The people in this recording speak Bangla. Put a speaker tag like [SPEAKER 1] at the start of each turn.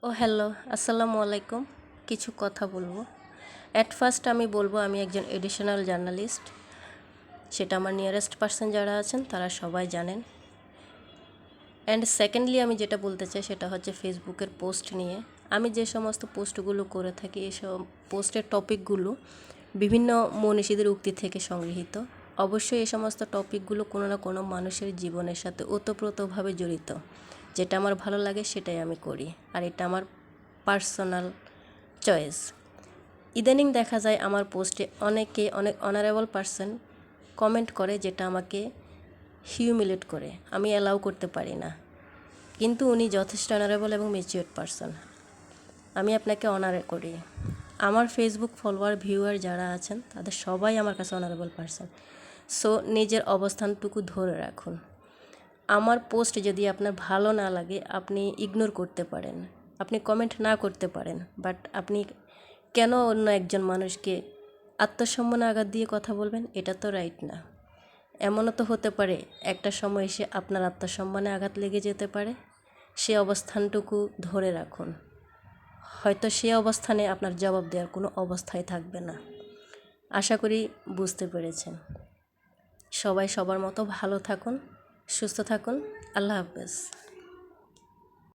[SPEAKER 1] ও হ্যালো, আসসালামু আলাইকুম। কিছু কথা বলবো। অ্যাট ফার্স্ট আমি বলবো আমি একজন এডিশনাল জার্নালিস্ট। সেটা আমার নিয়ারেস্ট পারসন যারা আছেন তারা সবাই জানেন। অ্যান্ড সেকেন্ডলি আমি যেটা বলতে চাই সেটা হচ্ছে ফেসবুকের পোস্ট নিয়ে। আমি যে সমস্ত পোস্টগুলো করে থাকি এসব পোস্টের টপিকগুলো বিভিন্ন মনীষীদের উক্তি থেকে সংগৃহীত। অবশ্যই এই সমস্ত টপিকগুলো কোনো না কোনো মানুষের জীবনের সাথে ওতপ্রোতভাবে জড়িত। যেটা আমার ভালো লাগে সেটাই আমি করি, আর এটা আমার পার্সোনাল চয়েস। ইদানিং দেখা যায় আমার পোস্টে অনেক অনারেবল পারসন কমেন্ট করে, যেটা আমাকে হিউমিলেট করে। আমি অ্যালাউ করতে পারি না, কিন্তু উনি যথেষ্ট অনারেবল এবং ম্যাচিওর পারসন। আমি আপনাকে অনার করি। আমার ফেসবুক ফলোয়ার ভিউয়ার যারা আছেন তাদের সবাই আমার কাছে অনারেবল পারসন। সো নিজের অবস্থানটুকু ধরে রাখুন। আমার পোস্ট যদি আপনার ভালো না লাগে আপনি ইগনোর করতে পারেন, আপনি কমেন্ট না করতে পারেন, বাট আপনি কেন অন্য একজন মানুষকে আত্মসম্মানে আঘাত দিয়ে কথা বলবেন? এটা তো রাইট না। এমনও তো হতে পারে একটা সময় এসে আপনার আত্মসম্মানে আঘাত লেগে যেতে পারে। সে অবস্থানটুকু ধরে রাখুন। হয়তো সে অবস্থানে আপনার জবাব দেওয়ার কোনো অবস্থায় থাকবে না। আশা করি বুঝতে পেরেছেন। সবাই সবার মতো ভালো থাকুন, সুস্থ থাকুন। আল্লাহ হাফেজ।